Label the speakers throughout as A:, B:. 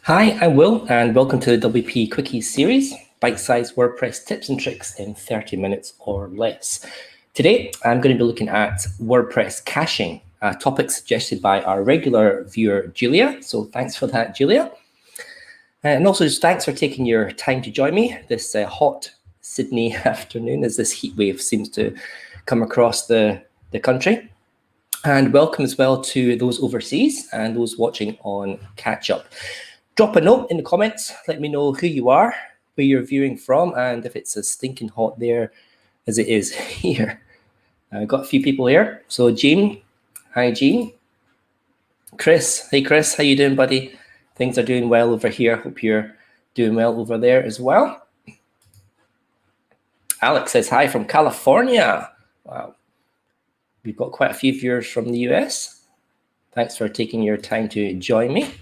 A: Hi, I'm Will, and welcome to the WP Quickies series, bite-sized WordPress tips and tricks in 30 minutes or less. Today, I'm going to be looking at WordPress caching, a topic suggested by our regular viewer, Guilia. So thanks for that, Guilia. And also just thanks for taking your time to join me this hot Sydney afternoon as this heat wave seems to come across the country. And welcome as well to those overseas and those watching on catch up. Drop a note in the comments, let me know who you are, where you're viewing from, and if it's as stinking hot there as it is here. I've got a few people here. So Jean, hi Jean. Chris, hey Chris, how you doing, buddy? Things are doing well over here. Hope you're doing well over there as well. Alex says hi from California. Wow. We've got quite a few viewers from the US. Thanks for taking your time to join me.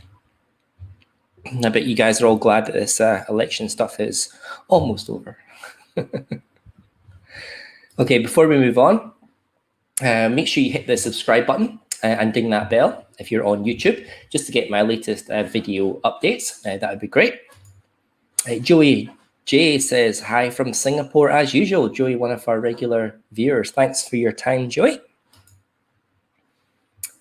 A: I bet you guys are all glad that this election stuff is almost over. Okay, before we move on, make sure you hit the subscribe button and ding that bell if you're on YouTube, just to get my latest video updates. That would be great. Joey J says hi from Singapore as usual. Joey, one of our regular viewers. Thanks for your time, Joey.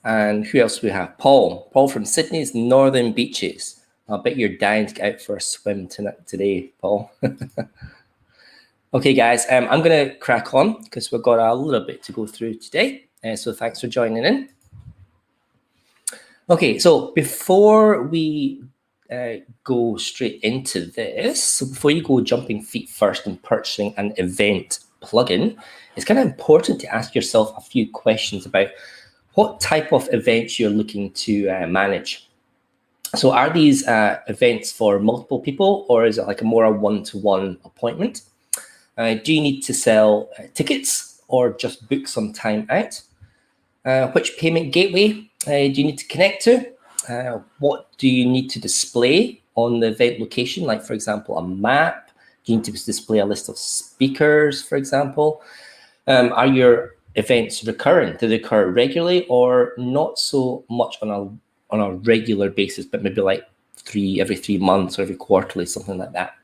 A: And who else do we have? Paul. Paul from Sydney's Northern Beaches. I bet you're dying to get out for a swim today, Paul. Okay, guys, I'm going to crack on because we've got a little bit to go through today. So thanks for joining in. Okay, so before we go straight into this, so before you go jumping feet first and purchasing an event plugin, it's kind of important to ask yourself a few questions about what type of events you're looking to manage. So are these events for multiple people, or is it like a more one-to-one appointment? Do you need to sell tickets or just book some time out? Which payment gateway do you need to connect to? What do you need to display on the event location? Like, for example, a map. Do you need to display a list of speakers, for example? Are your events recurrent? Do they occur regularly or not so much on a regular basis, but maybe like every 3 months or every quarterly, something like that?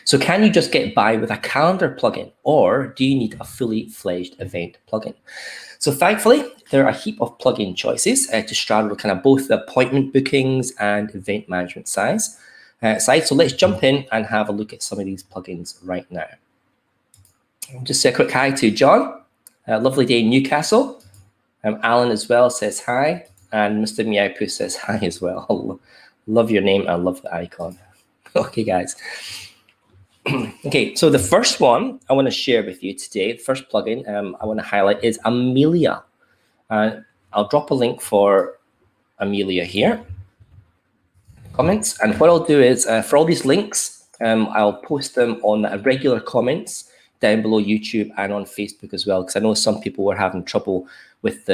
A: So can you just get by with a calendar plugin, or do you need a fully fledged event plugin? So thankfully, there are a heap of plugin choices to straddle kind of both the appointment bookings and event management side. So let's jump in and have a look at some of these plugins right now. Just say a quick hi to John. Lovely day in Newcastle. Alan as well says hi. And Mr. Meowpoo says hi as well. Love your name. I love the icon. Okay, guys. Okay, so the first one I want to share with you today, the first plugin I want to highlight is Amelia. I'll drop a link for Amelia here. Comments. And what I'll do is for all these links, I'll post them on regular comments down below YouTube and on Facebook as well, because I know some people were having trouble with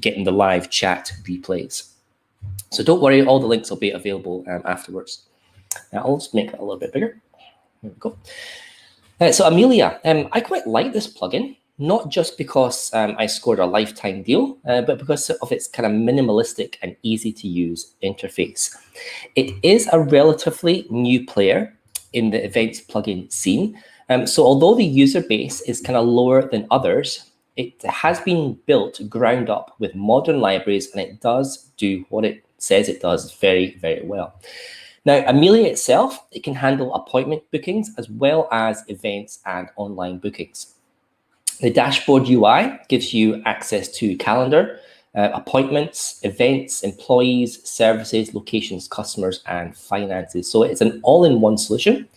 A: getting the live chat replays. So don't worry, all the links will be available afterwards. Now I'll just make it a little bit bigger. There we go. So Amelia, I quite like this plugin, not just because I scored a lifetime deal, but because of its kind of minimalistic and easy to use interface. It is a relatively new player in the events plugin scene. So although the user base is kind of lower than others, it has been built ground up with modern libraries, and it does do what it says it does very, very well. Now, Amelia itself, it can handle appointment bookings as well as events and online bookings. The dashboard UI gives you access to calendar, appointments, events, employees, services, locations, customers, and finances. So it's an all-in-one solution.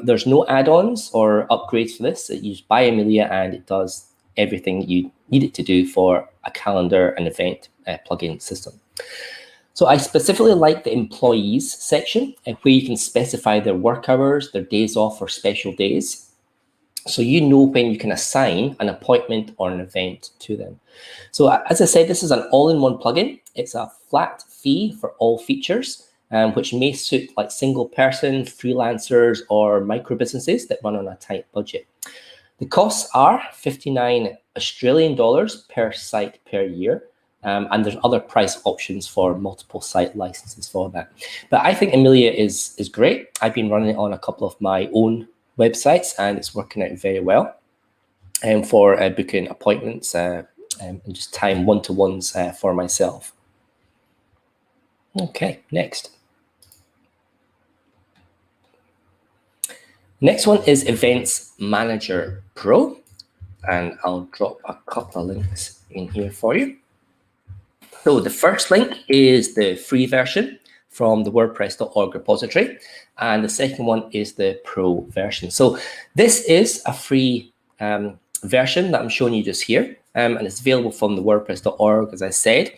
A: There's no add-ons or upgrades for this. You just buy Amelia and it does everything you need it to do for a calendar and event plugin system. So I specifically like the employees section where you can specify their work hours, their days off or special days. So you know when you can assign an appointment or an event to them. So as I said, this is an all-in-one plugin. It's a flat fee for all features, which may suit like single person, freelancers, or micro businesses that run on a tight budget. The costs are 59 Australian dollars per site per year, And there's other price options for multiple site licenses for that. But I think Amelia is great. I've been running it on a couple of my own websites, and it's working out very well. And for booking appointments and just time one-to-ones for myself. Okay, next. Next one is Events Manager Pro, and I'll drop a couple of links in here for you. So the first link is the free version from the WordPress.org repository, and the second one is the Pro version. So this is a free version that I'm showing you just here, and it's available from the WordPress.org, as I said.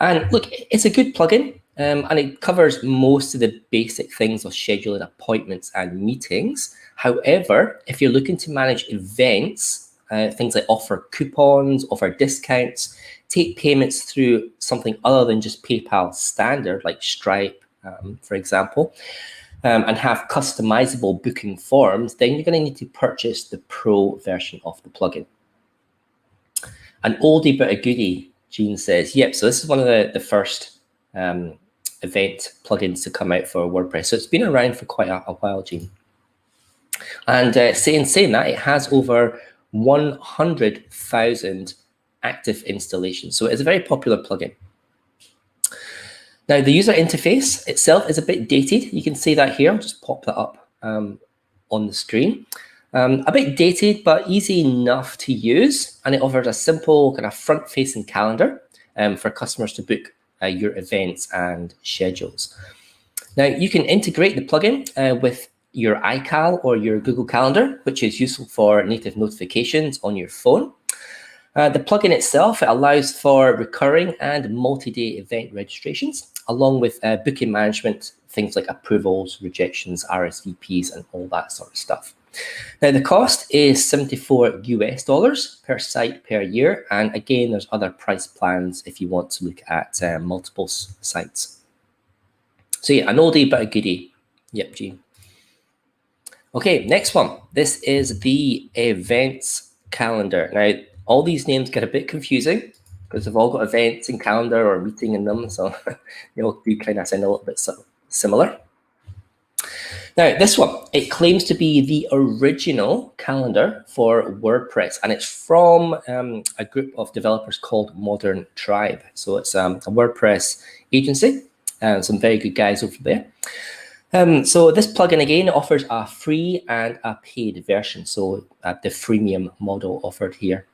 A: And look, it's a good plugin, and it covers most of the basic things of scheduling appointments and meetings. However, if you're looking to manage events, things like offer coupons, offer discounts, take payments through something other than just PayPal standard, like Stripe, for example, and have customizable booking forms, then you're going to need to purchase the Pro version of the plugin. An oldie but a goodie, Jean says. Yep, so this is one of the first event plugins to come out for WordPress. So it's been around for quite a while, Jean. And saying that, it has over 100,000 active installations. So it's a very popular plugin. Now, the user interface itself is a bit dated. You can see that here. I'll just pop that up on the screen. A bit dated, but easy enough to use. And it offers a simple kind of front-facing calendar for customers to book your events and schedules. Now, you can integrate the plugin with your iCal or your Google Calendar, which is useful for native notifications on your phone. The plugin itself, it allows for recurring and multi-day event registrations, along with booking management, things like approvals, rejections, RSVPs, and all that sort of stuff. Now, the cost is $74 US per site per year. And again, there's other price plans if you want to look at multiple sites. So yeah, an oldie but a goodie. Yep, Gene. Okay, next one. This is the events calendar. Now, all these names get a bit confusing because they've all got events and calendar or meeting in them. So they all do kind of sound a little bit similar. Now, this one, it claims to be the original calendar for WordPress, and it's from a group of developers called Modern Tribe. So it's a WordPress agency and some very good guys over there. So this plugin, again, offers a free and a paid version. So the freemium model offered here.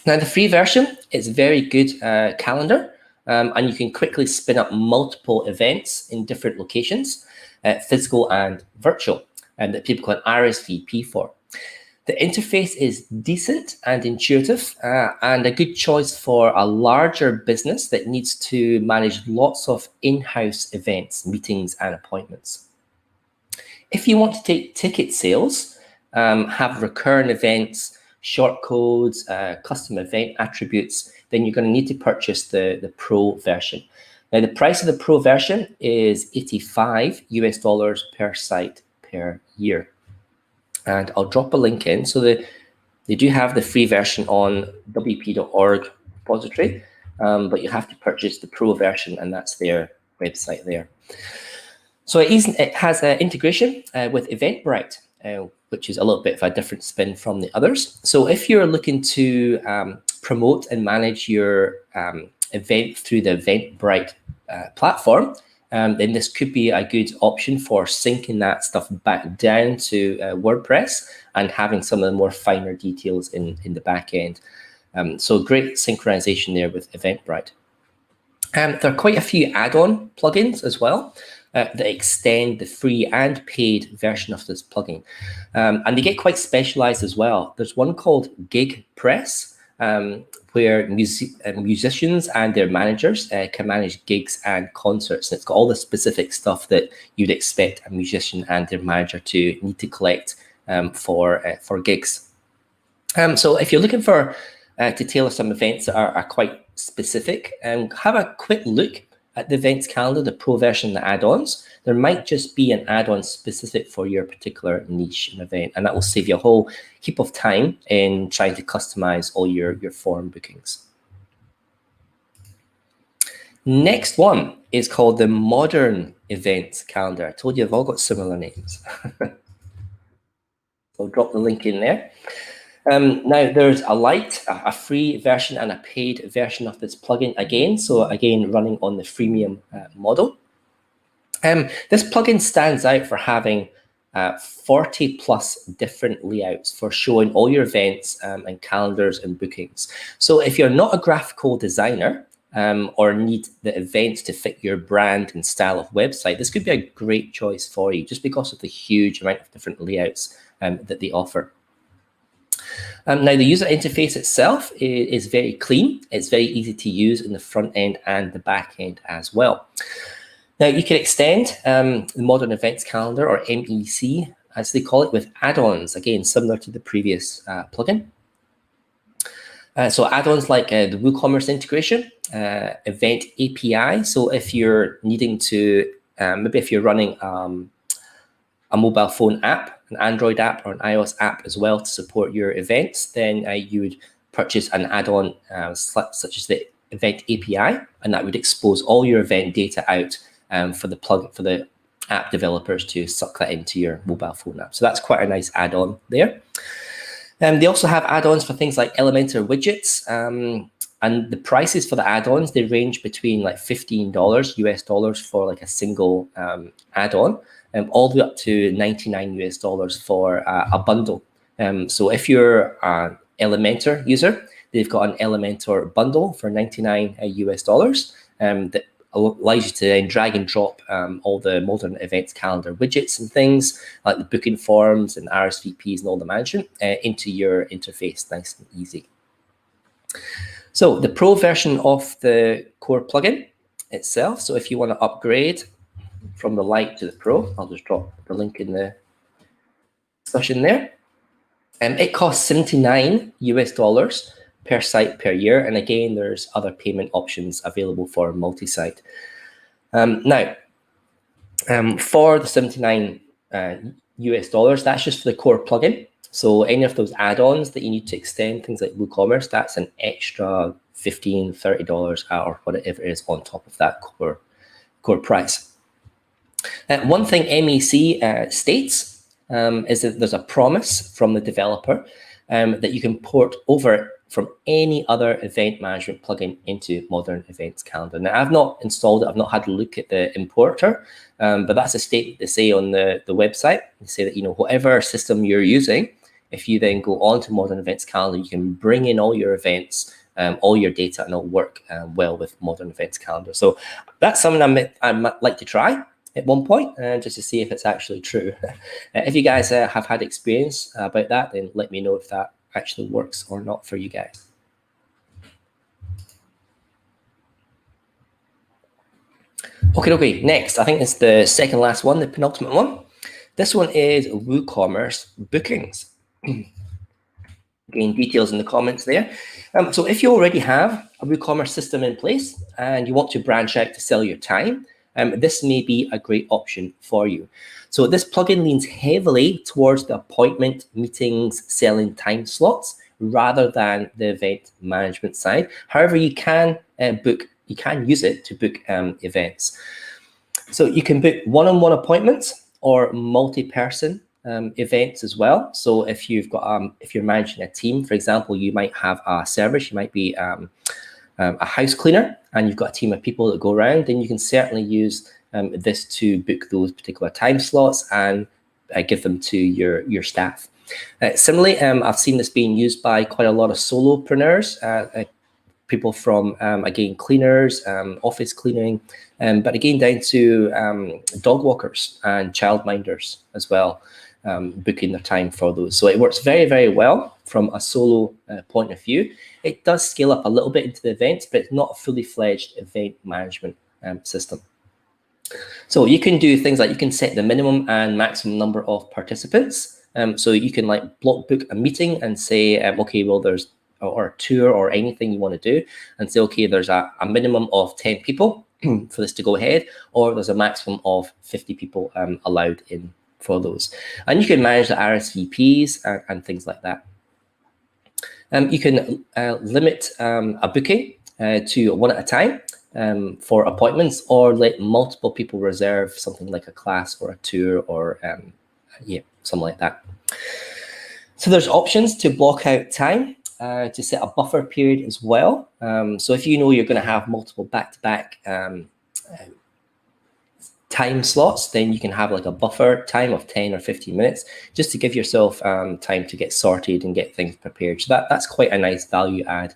A: Now, the free version is very good calendar, and you can quickly spin up multiple events in different locations, physical and virtual, and that people can RSVP for. The interface is decent and intuitive, and a good choice for a larger business that needs to manage lots of in-house events, meetings, and appointments. If you want to take ticket sales, have recurring events, short codes, custom event attributes, then you're going to need to purchase the Pro version. Now, the price of the Pro version is $85 US per site per year. And I'll drop a link in. So they do have the free version on WP.org repository, but you have to purchase the Pro version, and that's their website there. So it has integration with Eventbrite, which is a little bit of a different spin from the others. So if you're looking to promote and manage your event through the Eventbrite platform, then this could be a good option for syncing that stuff back down to WordPress and having some of the more finer details in the back end. So great synchronization there with Eventbrite. There are quite a few add-on plugins as well that extend the free and paid version of this plugin. And they get quite specialized as well. There's one called GigPress, where musicians and their managers can manage gigs and concerts. And it's got all the specific stuff that you'd expect a musician and their manager to need to collect for gigs. So if you're looking for to tailor some events that are quite specific, have a quick look at the events calendar, the Pro version, the add-ons. There might just be an add-on specific for your particular niche and event, and that will save you a whole heap of time in trying to customize all your form bookings. Next one is called the Modern Events Calendar. I told you they've all got similar names. I'll drop the link in there. Now there's a light, a free version and a paid version of this plugin again. So again, running on the freemium model. This plugin stands out for having 40 plus different layouts for showing all your events and calendars and bookings. So if you're not a graphical designer or need the events to fit your brand and style of website, this could be a great choice for you just because of the huge amount of different layouts that they offer. Now, the user interface itself is very clean. It's very easy to use in the front end and the back end as well. Now, you can extend the Modern Events Calendar, or MEC, as they call it, with add-ons, again, similar to the previous plugin. So add-ons like the WooCommerce integration, Event API. So if you're needing to, maybe if you're running a mobile phone app, an Android app or an iOS app as well to support your events, then you would purchase an add-on such as the Event API, and that would expose all your event data out for the app developers to suck that into your mobile phone app. So that's quite a nice add-on there. They also have add-ons for things like Elementor widgets, and the prices for the add-ons, they range between like $15 US for like a single add-on, all the way up to $99 US for a bundle. So if you're an Elementor user, they've got an Elementor bundle for $99 US that allows you to then drag and drop all the Modern Events Calendar widgets and things like the booking forms and RSVPs and all the management into your interface, nice and easy. So the Pro version of the core plugin itself. So if you want to upgrade from the Lite to the Pro, I'll just drop the link in the discussion there. It costs $79 US per site per year. And again, there's other payment options available for multi-site. Now, for the $79 US, that's just for the core plugin. So any of those add-ons that you need to extend, things like WooCommerce, that's an extra $15, $30 or whatever it is on top of that core price. One thing MEC states is that there's a promise from the developer that you can port over from any other event management plugin into Modern Events Calendar. Now, I've not installed it. I've not had a look at the importer, but that's a statement they say on the website. They say that, you know, whatever system you're using, if you then go on to Modern Events Calendar, you can bring in all your events, all your data, and it'll work well with Modern Events Calendar. So that's something I might like to try at one point, just to see if it's actually true. If you guys have had experience about that, then let me know if that actually works or not for you guys. Okay, next, I think it's the second last one, the penultimate one. This one is WooCommerce Bookings. Again, details in the comments there. So if you already have a WooCommerce system in place and you want to branch out to sell your time, this may be a great option for you. So this plugin leans heavily towards the appointment, meetings, selling time slots, rather than the event management side. However, you can use it to book events. So you can book one-on-one appointments or multi-person events as well. So if you've got if you're managing a team, for example, you might have a service, you might be a house cleaner, and you've got a team of people that go around, then you can certainly use this to book those particular time slots and give them to your staff. Similarly, I've seen this being used by quite a lot of solopreneurs, people from, again, cleaners, office cleaning, but again, down to dog walkers and childminders as well, booking their time for those. So it works very, very well from a solo point of view. It does scale up a little bit into the events, but it's not a fully fledged event management system. So you can do things like you can set the minimum and maximum number of participants. So you can like block book a meeting and say, okay, well, there's or a tour or anything you want to do, and say, okay, there's a minimum of 10 people for this to go ahead, or there's a maximum of 50 people allowed in for those. And you can manage the RSVPs and things like that. You can limit a booking to one at a time, for appointments, or let multiple people reserve something like a class or a tour or yeah, something like that. So there's options to block out time, to set a buffer period as well. So if you know you're going to have multiple back-to-back time slots, then you can have like a buffer time of 10 or 15 minutes just to give yourself time to get sorted and get things prepared. So that's quite a nice value add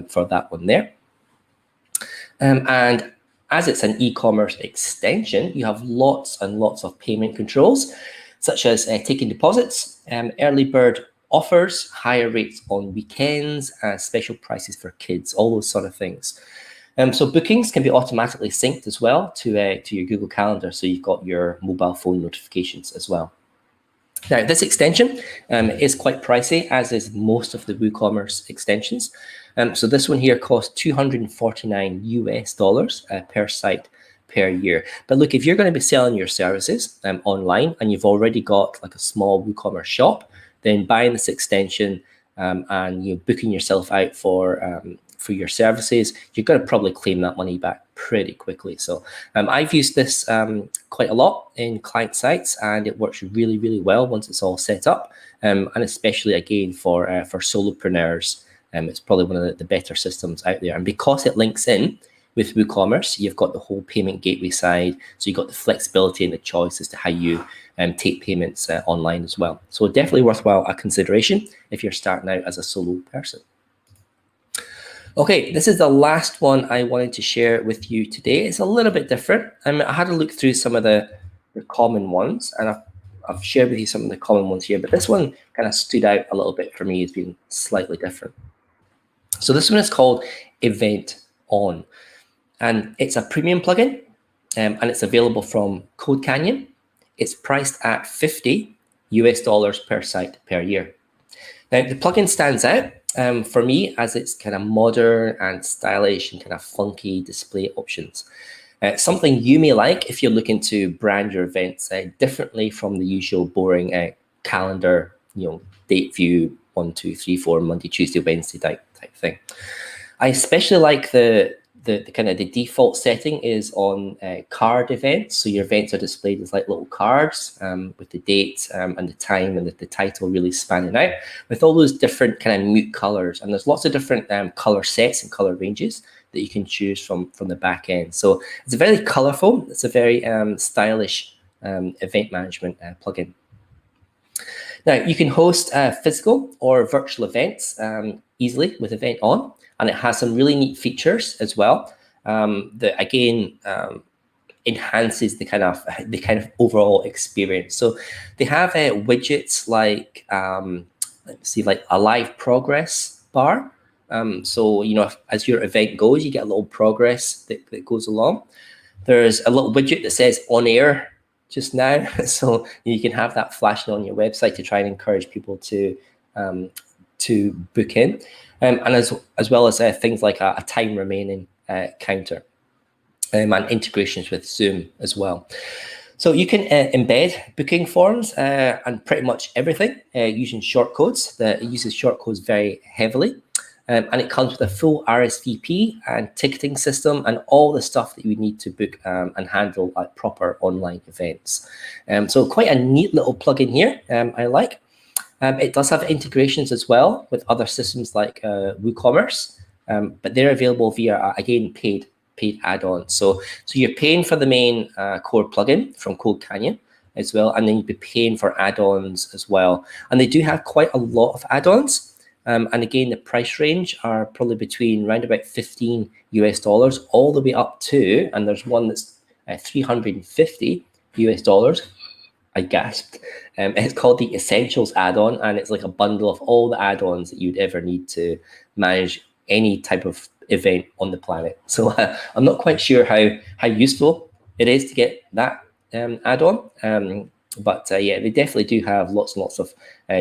A: for that one there. And as it's an e-commerce extension, you have lots and lots of payment controls, such as taking deposits, early bird offers, higher rates on weekends, special prices for kids, all those sort of things. So bookings can be automatically synced as well to your Google Calendar, so you've got your mobile phone notifications as well. Now, this extension is quite pricey, as is most of the WooCommerce extensions. So this one here costs $249 US per site per year. But look, if you're going to be selling your services online and you've already got like a small WooCommerce shop, then buying this extension and you're booking yourself out for your services, you're going to probably claim that money back pretty quickly. So I've used this quite a lot in client sites, and it works really, really well once it's all set up. And especially again for solopreneurs, it's probably one of the better systems out there. And because it links in with WooCommerce, you've got the whole payment gateway side, so you've got the flexibility and the choice as to how you take payments online as well. So definitely worthwhile a consideration if you're starting out as a solo person. Okay, this is the last one I wanted to share with you today. It's a little bit different. I had to look through some of the common ones, and I've shared with you some of the common ones here, but this one kind of stood out a little bit for me as being slightly different. So this one is called Event On, and it's a premium plugin, and it's available from Code Canyon. It's priced at $50 US per site per year. Now, the plugin stands out for me as it's kind of modern and stylish and kind of funky display options. Something you may like if you're looking to brand your events differently from the usual boring calendar, date view, 1, 2, 3, 4, Monday, Tuesday, Wednesday type thing. I especially like the kind of the default setting is on card events. So your events are displayed as like little cards with the date and the time and the title really spanning out with all those different kind of mute colors. And there's lots of different color sets and color ranges that you can choose from the back end. So it's a very colorful, it's a very stylish event management plugin. Now, you can host physical or virtual events easily with Event On, and it has some really neat features as well that again enhances the kind of overall experience. So they have widgets like let's see, like a live progress bar. So as your event goes, you get a little progress that goes along. There's a little widget that says on air just now, so you can have that flashing on your website to try and encourage people to book in, and as well as things like a time remaining counter, and integrations with Zoom as well. So you can embed booking forms and pretty much everything using shortcodes. It uses shortcodes very heavily. And it comes with a full RSVP and ticketing system and all the stuff that you need to book and handle like proper online events. So quite a neat little plugin here, I like. It does have integrations as well with other systems like WooCommerce, but they're available via, again, paid add-ons. So you're paying for the main core plugin from Code Canyon as well, and then you'd be paying for add-ons as well. And they do have quite a lot of add-ons. And again, the price range are probably between around about $15 US all the way up to, and there's one that's $350 US. I gasped. It's called the Essentials add-on, and it's like a bundle of all the add-ons that you'd ever need to manage any type of event on the planet. So I'm not quite sure how useful it is to get that add-on. But yeah, they definitely do have lots and lots of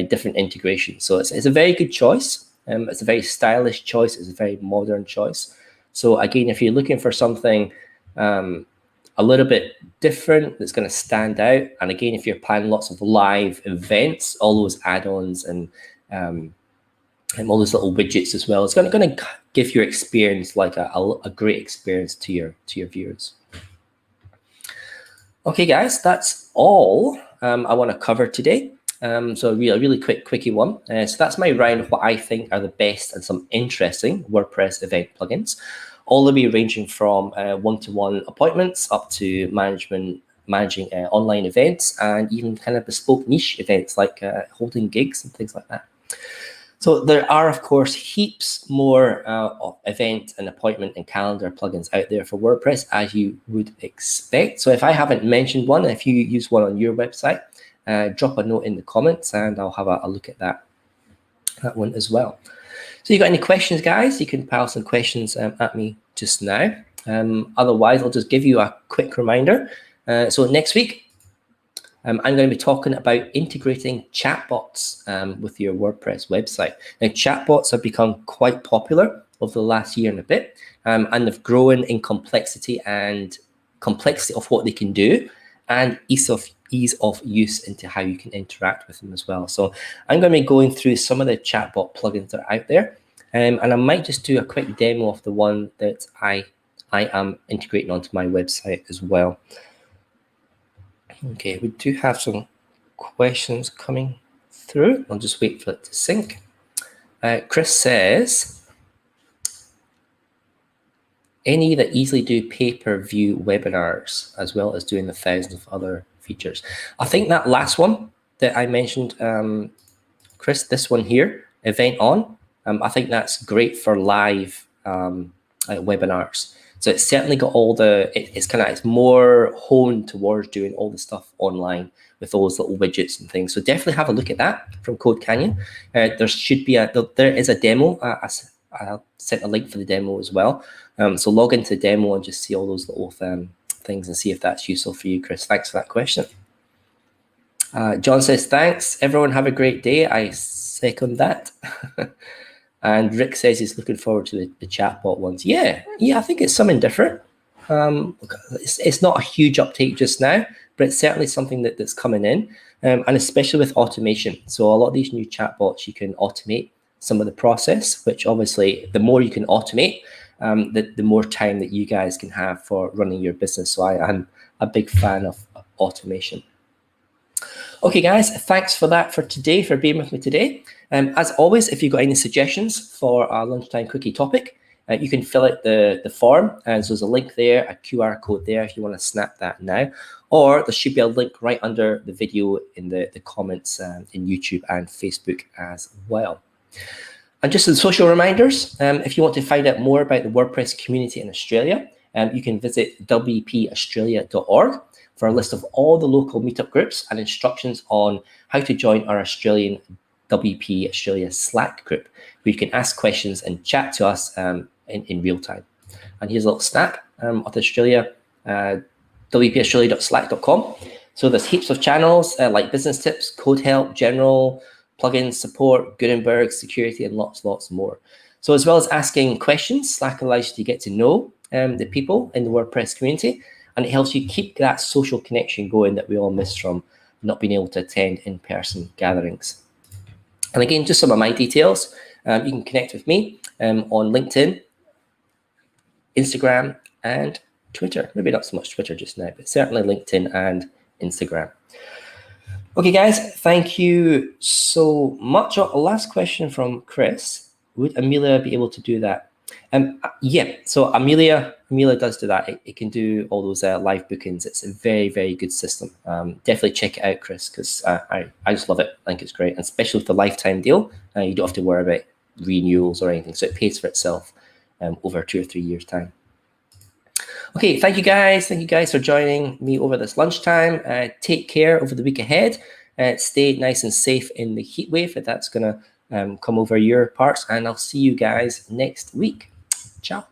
A: different integrations. So it's a very good choice. It's a very stylish choice. It's a very modern choice. So again, if you're looking for something a little bit different that's going to stand out, and again, if you're planning lots of live events, all those add-ons and all those little widgets as well. It's going to give your experience like a great experience to your viewers. Okay, guys, that's all I want to cover today. So a really quick quickie one. So that's my round of what I think are the best and some interesting WordPress event plugins, all the way ranging from one-to-one appointments up to managing online events, and even kind of bespoke niche events like holding gigs and things like that. So there are, of course, heaps more of event and appointment and calendar plugins out there for WordPress, as you would expect. So if I haven't mentioned one, if you use one on your website, drop a note in the comments and I'll have a look at that one as well. So you got any questions, guys? You can pile some questions at me just now. Otherwise, I'll just give you a quick reminder. So next week, I'm going to be talking about integrating chatbots with your WordPress website. Now, chatbots have become quite popular over the last year and a bit, and they've grown in complexity of what they can do, and ease of use into how you can interact with them as well. So I'm going to be going through some of the chatbot plugins that are out there, and I might just do a quick demo of the one that I am integrating onto my website as well. Okay, we do have some questions coming through. I'll just wait for it to sync. Chris says, any that easily do pay-per-view webinars as well as doing the thousands of other features. I think that last one that I mentioned, Chris, this one here, Event On, I think that's great for live webinars. So it's certainly got all the, it's more honed towards doing all the stuff online with all those little widgets and things. So definitely have a look at that from Code Canyon. There is a demo. I'll send a link for the demo as well. So log into the demo and just see all those little things and see if that's useful for you, Chris. Thanks for that question. John says, thanks. Everyone have a great day. I second that. And Rick says he's looking forward to the chatbot ones. Yeah, I think it's something different. It's not a huge uptake just now, but it's certainly something that's coming in, and especially with automation. So a lot of these new chatbots, you can automate some of the process, which obviously the more you can automate, the more time that you guys can have for running your business. So I'm a big fan of automation. Okay, guys, thanks for that for today, for being with me today. As always, if you've got any suggestions for our lunchtime quickie topic, you can fill out the form, and so there's a link there, a QR code there if you want to snap that now, or there should be a link right under the video in the comments in YouTube and Facebook as well. And just some social reminders, if you want to find out more about the WordPress community in Australia, you can visit WPAustralia.org for a list of all the local meetup groups and instructions on how to join our Australian WP Australia Slack group, where you can ask questions and chat to us in real time. And here's a little snap of Australia, WPAustralia.slack.com. So there's heaps of channels like business tips, code help, general, plugins, support, Gutenberg, security, and lots more. So as well as asking questions, Slack allows you to get to know the people in the WordPress community, and it helps you keep that social connection going that we all miss from not being able to attend in-person gatherings. And again, just some of my details. You can connect with me on LinkedIn, Instagram, and Twitter. Maybe not so much Twitter just now, but certainly LinkedIn and Instagram. Okay, guys, thank you so much. Last question from Chris. Would Amelia be able to do that? Yeah, so Amelia does do that. It can do all those live bookings. It's a very, very good system. Definitely check it out, Chris, because I just love it. I think it's great, and especially with the lifetime deal, you don't have to worry about renewals or anything. So it pays for itself over 2 or 3 years' time. Okay, thank you guys. Thank you guys for joining me over this lunchtime. Take care over the week ahead. Stay nice and safe in the heat wave if that's going to come over your parts. And I'll see you guys next week. Ciao.